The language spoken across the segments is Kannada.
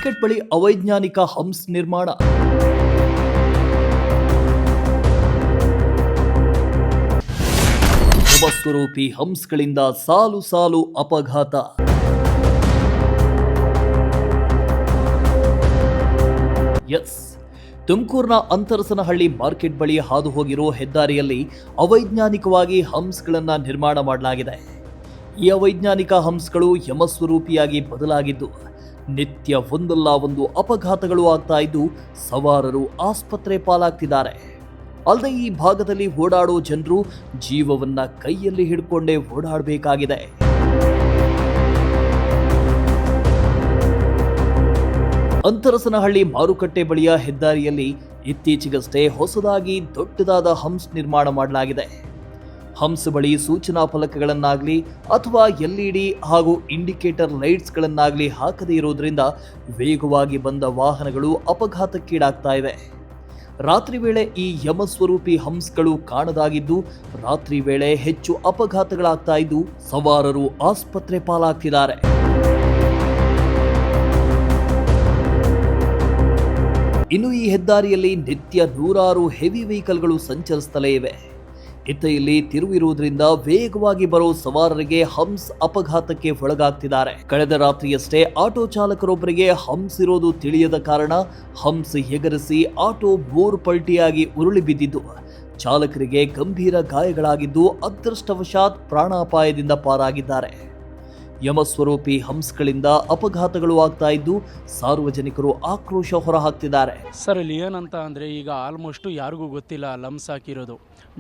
ಮಾರ್ಕೆಟ್ ಬಳಿ ಅವೈಜ್ಞಾನಿಕ ಹಂಸ್ ನಿರ್ಮಾಣ. ಸ್ವರೂಪಿ ಹಂಸ್ಗಳಿಂದ ಸಾಲು ಸಾಲು ಅಪಘಾತ. ಎಸ್, ತುಮಕೂರಿನ ಅಂತರಸನಹಳ್ಳಿ ಮಾರ್ಕೆಟ್ ಬಳಿ ಹಾದು ಹೋಗಿರೋ ಹೆದ್ದಾರಿಯಲ್ಲಿ ಅವೈಜ್ಞಾನಿಕವಾಗಿ ಹಂಸ್ಗಳನ್ನು ನಿರ್ಮಾಣ ಮಾಡಲಾಗಿದೆ. ಈ ಅವೈಜ್ಞಾನಿಕ ಹಂಸ್ಗಳು ಯಮಸ್ವರೂಪಿಯಾಗಿ ಬದಲಾಗಿದ್ದು ನಿತ್ಯ ಒಂದಲ್ಲ ಒಂದು ಅಪಘಾತಗಳು ಆಗ್ತಾ ಇದ್ದು ಸವಾರರು ಆಸ್ಪತ್ರೆ ಪಾಲಾಗ್ತಿದ್ದಾರೆ. ಅಲ್ಲದೆ ಈ ಭಾಗದಲ್ಲಿ ಓಡಾಡೋ ಜನರು ಜೀವವನ್ನ ಕೈಯಲ್ಲಿ ಹಿಡ್ಕೊಂಡೇ ಓಡಾಡಬೇಕಾಗಿದೆ. ಅಂತರಸನಹಳ್ಳಿ ಮಾರುಕಟ್ಟೆ ಬಳಿಯ ಹೆದ್ದಾರಿಯಲ್ಲಿ ಇತ್ತೀಚೆಗಷ್ಟೇ ಹೊಸದಾಗಿ ದೊಡ್ಡದಾದ ಹಂಸ್ ನಿರ್ಮಾಣ ಮಾಡಲಾಗಿದೆ. ಹಂಸ್ ಬಳಿ ಸೂಚನಾ ಫಲಕಗಳನ್ನಾಗಲಿ ಅಥವಾ LED ಹಾಗೂ ಇಂಡಿಕೇಟರ್ ಲೈಟ್ಸ್ಗಳನ್ನಾಗಲಿ ಹಾಕದೇ ಇರೋದ್ರಿಂದ ವೇಗವಾಗಿ ಬಂದ ವಾಹನಗಳು ಅಪಘಾತಕ್ಕೀಡಾಗ್ತಾ ಇವೆ. ರಾತ್ರಿ ವೇಳೆ ಈ ಯಮಸ್ವರೂಪಿ ಹಂಸ್ಗಳು ಕಾಣದಾಗಿದ್ದು ರಾತ್ರಿ ವೇಳೆ ಹೆಚ್ಚು ಅಪಘಾತಗಳಾಗ್ತಾ ಇದ್ದು ಸವಾರರು ಆಸ್ಪತ್ರೆ ಪಾಲಾಗ್ತಿದ್ದಾರೆ. ಇನ್ನು ಈ ಹೆದ್ದಾರಿಯಲ್ಲಿ ನಿತ್ಯ ನೂರಾರು ಹೆವಿ ವೆಹಿಕಲ್ಗಳು ಸಂಚರಿಸುತ್ತಲೇ ಇವೆ. ಇತ್ತ ಇಲ್ಲಿ ತಿರುವಿರುವುದರಿಂದ ವೇಗವಾಗಿ ಬರೋ ಸವಾರರಿಗೆ ಹಂಸ್ ಅಪಘಾತಕ್ಕೆ ಒಳಗಾಗ್ತಿದ್ದಾರೆ. ಕಳೆದ ರಾತ್ರಿಯಷ್ಟೇ ಆಟೋ ಚಾಲಕರೊಬ್ಬರಿಗೆ ಹಂಸ್ ಇರೋದು ತಿಳಿಯದ ಕಾರಣ ಹಂಸ್ ಎಗರಿಸಿ ಆಟೋ 3 ಪಲ್ಟಿಯಾಗಿ ಉರುಳಿ ಬಿದ್ದಿದ್ದು ಚಾಲಕರಿಗೆ ಗಂಭೀರ ಗಾಯಗಳಾಗಿದ್ದು ಅದೃಷ್ಟವಶಾತ್ ಪ್ರಾಣಾಪಾಯದಿಂದ ಪಾರಾಗಿದ್ದಾರೆ. ಯಮಸ್ವರೂಪಿ ಹಂಸ್ಗಳಿಂದ ಅಪಘಾತಗಳು ಆಗ್ತಾ ಇದ್ದು ಸಾರ್ವಜನಿಕರು ಆಕ್ರೋಶ ಹೊರಹಾಕ್ತಿದ್ದಾರೆ. ಸರ್, ಇಲ್ಲಿ ಏನಂತ ಅಂದರೆ ಈಗ ಆಲ್ಮೋಸ್ಟು ಯಾರಿಗೂ ಗೊತ್ತಿಲ್ಲ ಲಮ್ಸ್ ಹಾಕಿರೋದು.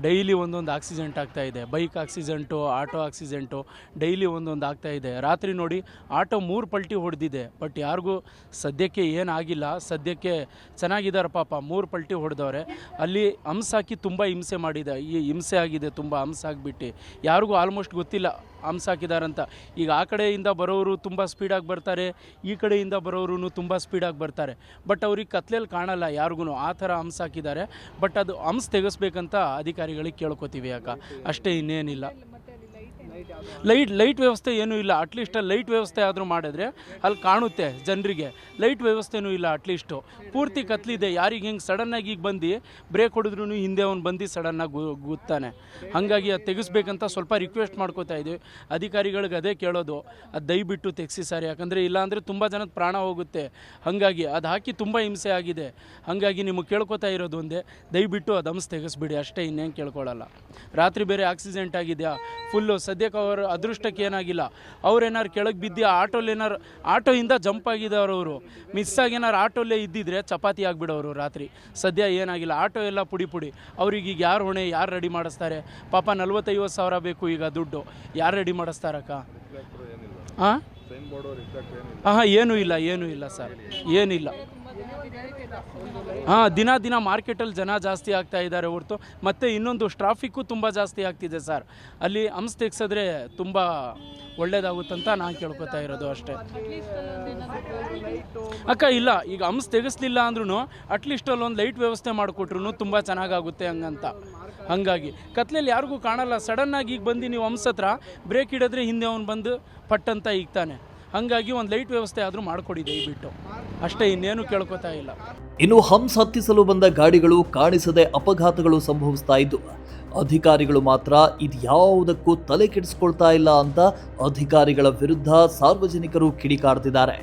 ಡೈಲಿ ಒಂದೊಂದು ಆಕ್ಸಿಡೆಂಟ್ ಆಗ್ತಾ ಇದೆ. Bike accident, auto accident daily ಒಂದೊಂದು ಆಗ್ತಾ ಇದೆ. ರಾತ್ರಿ ನೋಡಿ ಆಟೋ 3 ಪಲ್ಟಿ ಹೊಡೆದಿದೆ. ಬಟ್ ಯಾರಿಗೂ ಸದ್ಯಕ್ಕೆ ಏನಾಗಿಲ್ಲ. ಸದ್ಯಕ್ಕೆ ಚೆನ್ನಾಗಿದ್ದಾರೆ ಪಾಪ. 3 ಪಲ್ಟಿ ಹೊಡೆದವ್ರೆ. ಅಲ್ಲಿ ಹಂಸ್ ಹಾಕಿ ತುಂಬ ಹಿಂಸೆ ಮಾಡಿದೆ. ಈ ಹಿಂಸೆ ಆಗಿದೆ ತುಂಬ ಹಂಸ್ ಹಾಕಿಬಿಟ್ಟು. ಯಾರಿಗೂ ಆಲ್ಮೋಸ್ಟ್ ಗೊತ್ತಿಲ್ಲ ಹಂಸ್ ಹಾಕಿದಾರಂತ. ಈಗ ಆ ಕಡೆಯಿಂದ ಬರೋರು ತುಂಬ ಸ್ಪೀಡಾಗಿ ಬರ್ತಾರೆ, ಈ ಕಡೆಯಿಂದ ಬರೋರು ತುಂಬ ಸ್ಪೀಡಾಗಿ ಬರ್ತಾರೆ. ಬಟ್ ಅವ್ರಿಗೆ ಕತ್ಲೆಯಲ್ಲಿ ಕಾಣಲ್ಲ ಯಾರಿಗೂ, ಆ ಥರ ಹಂಸ್ ಹಾಕಿದ್ದಾರೆ. ಬಟ್ ಅದು ಹಂಸ್ ತೆಗೆಸ್ಬೇಕಂತ ಅಧಿಕಾರಿಗಳಿಗೆ ಕೇಳ್ಕೊತೀವಿ ಅಷ್ಟೇ, ಇನ್ನೇನಿಲ್ಲ. ಲೈಟ್ ವ್ಯವಸ್ಥೆ ಏನೂ ಇಲ್ಲ. ಅಟ್ಲೀಸ್ಟ್ ಲೈಟ್ ವ್ಯವಸ್ಥೆ ಆದರೂ ಮಾಡಿದ್ರೆ ಅಲ್ಲಿ ಕಾಣುತ್ತೆ ಜನರಿಗೆ. ಲೈಟ್ ವ್ಯವಸ್ಥೆನೂ ಇಲ್ಲ. ಅಟ್ಲೀಸ್ಟು ಪೂರ್ತಿ ಕತ್ಲಿದೆ. ಯಾರಿಗೆ ಹಿಂಗೆ ಸಡನ್ನಾಗಿ ಈಗ ಬಂದು ಬ್ರೇಕ್ ಹೊಡೆದ್ರೂ ಹಿಂದೆ ಅವ್ನು ಬಂದು ಸಡನ್ನಾಗಿ ಗುತ್ತಾನೆ. ಹಾಗಾಗಿ ಅದು ತೆಗೆಸ್ಬೇಕಂತ ಸ್ವಲ್ಪ ರಿಕ್ವೆಸ್ಟ್ ಮಾಡ್ಕೋತಾ ಇದ್ದೀವಿ ಅಧಿಕಾರಿಗಳಿಗೆ. ಅದೇ ಕೇಳೋದು, ಅದು ದಯವಿಟ್ಟು ತೆಗೆಸಿ ಸರ್. ಯಾಕಂದರೆ ಇಲ್ಲಾಂದರೆ ತುಂಬ ಜನದ ಪ್ರಾಣ ಹೋಗುತ್ತೆ. ಹಾಗಾಗಿ ಅದು ಹಾಕಿ ತುಂಬ ಹಿಂಸೆ ಆಗಿದೆ. ಹಾಗಾಗಿ ನಿಮಗೆ ಕೇಳ್ಕೊತಾ ಇರೋದು ಒಂದೇ, ದಯವಿಟ್ಟು ಅದು ಹಂಸ್ ತೆಗೆಸ್ಬಿಡಿ ಅಷ್ಟೇ, ಇನ್ನೇನು ಕೇಳ್ಕೊಳ್ಳಲ್ಲ. ರಾತ್ರಿ ಬೇರೆ ಆಕ್ಸಿಡೆಂಟ್ ಆಗಿದೆಯಾ ಫುಲ್ಲು. ಸದ್ಯಕ್ಕೆ ಅವ್ರ ಅದೃಷ್ಟಕ್ಕೆ ಏನಾಗಿಲ್ಲ. ಅವ್ರೇನಾರು ಕೆಳಗೆ ಬಿದ್ದು ಆಟೋಯಿಂದ ಜಂಪ್ ಆಗಿದ್ದವರು. ಅವರು ಮಿಸ್ ಆಗಿ ಏನಾರು ಆಟೋಲ್ಲೇ ಇದ್ದಿದ್ರೆ ಚಪಾತಿ ಆಗಿಬಿಡೋರು ರಾತ್ರಿ. ಸದ್ಯ ಏನಾಗಿಲ್ಲ. ಆಟೋ ಎಲ್ಲ ಪುಡಿ. ಅವ್ರಿಗೆ ಈಗ ಯಾರು ಹೊಣೆ, ಯಾರು ರೆಡಿ ಮಾಡಿಸ್ತಾರೆ ಪಾಪ? 40-50 ಸಾವಿರ ಬೇಕು ಈಗ ದುಡ್ಡು. ಯಾರು ರೆಡಿ ಮಾಡಿಸ್ತಾರಕ್ಕ? ಹಾಂ ಏನೂ ಇಲ್ಲ ಸರ್, ಏನಿಲ್ಲ. ದಿನ ಮಾರ್ಕೆಟಲ್ಲಿ ಜನ ಜಾಸ್ತಿ ಆಗ್ತಾ ಇದ್ದಾರೆ ಹೊರತು ಮತ್ತು ಇನ್ನೊಂದು ಟ್ರಾಫಿಕ್ಕು ತುಂಬ ಜಾಸ್ತಿ ಆಗ್ತಿದೆ ಸರ್. ಅಲ್ಲಿ ಹಂಸ್ ತೆಗ್ಸಿದ್ರೆ ತುಂಬ ಒಳ್ಳೇದಾಗುತ್ತಂತ ನಾನು ಕೇಳ್ಕೊತಾ ಇರೋದು ಅಷ್ಟೇ ಅಕ್ಕ. ಇಲ್ಲ, ಈಗ ಹಂಸ್ ತೆಗೆಸ್ಲಿಲ್ಲ ಅಂದ್ರೂ ಅಟ್ಲೀಸ್ಟ್ ಅಲ್ಲೊಂದು ಲೈಟ್ ವ್ಯವಸ್ಥೆ ಮಾಡಿಕೊಟ್ರು ತುಂಬ ಚೆನ್ನಾಗಾಗುತ್ತೆ ಹಂಗಂತ. ಹಾಗಾಗಿ ಕತ್ಲೆಯಲ್ಲಿ ಯಾರಿಗೂ ಕಾಣಲ್ಲ. ಸಡನ್ನಾಗಿ ಈಗ ಬಂದು ನೀವು ಹಂಸ್ ಹತ್ರ ಬ್ರೇಕ್ ಹಿಡಿದ್ರೆ ಹಿಂದೆ ಅವ್ನು ಬಂದು ಪಟ್ಟಂತ ಈಗ್ತಾನೆ. ಹಾಗಾಗಿ ಒಂದು ಲೈಟ್ ವ್ಯವಸ್ಥೆ ಆದರೂ ಮಾಡಿಕೊಡಿ ದಯವಿಟ್ಟು ಅಷ್ಟೇ, ಇನ್ನೇನು ಕೇಳ್ಕೊತಾ ಇಲ್ಲ. ಇನ್ನು ಹಂಸ್ ಹತ್ತಿಸಲು ಬಂದ ಗಾಡಿಗಳು ಕಾಣಿಸದೆ ಅಪಘಾತಗಳು ಸಂಭವಿಸ್ತಾ ಇದ್ದು ಅಧಿಕಾರಿಗಳು ಮಾತ್ರ ಇದ್ಯಾವುದಕ್ಕೂ ತಲೆ ಕೆಡಿಸ್ಕೊಳ್ತಾ ಇಲ್ಲ ಅಂತ ಅಧಿಕಾರಿಗಳ ವಿರುದ್ಧ ಸಾರ್ವಜನಿಕರು ಕಿಡಿಕಾರ್ತಿದ್ದಾರೆ.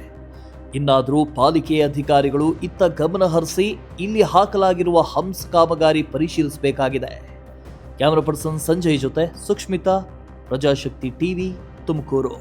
ಇನ್ನಾದರೂ ಪಾಲಿಕೆ ಅಧಿಕಾರಿಗಳು ಇತ್ತ ಗಮನ ಹರಿಸಿ ಇಲ್ಲಿ ಹಾಕಲಾಗಿರುವ ಹಂಸ್ ಕಾಮಗಾರಿ ಪರಿಶೀಲಿಸಬೇಕಾಗಿದೆ. ಕ್ಯಾಮರಾ ಪರ್ಸನ್ ಸಂಜಯ್ ಜೊತೆ ಸುಷ್ಮಿತಾ, ಪ್ರಜಾಶಕ್ತಿ ಟಿವಿ, ತುಮಕೂರು.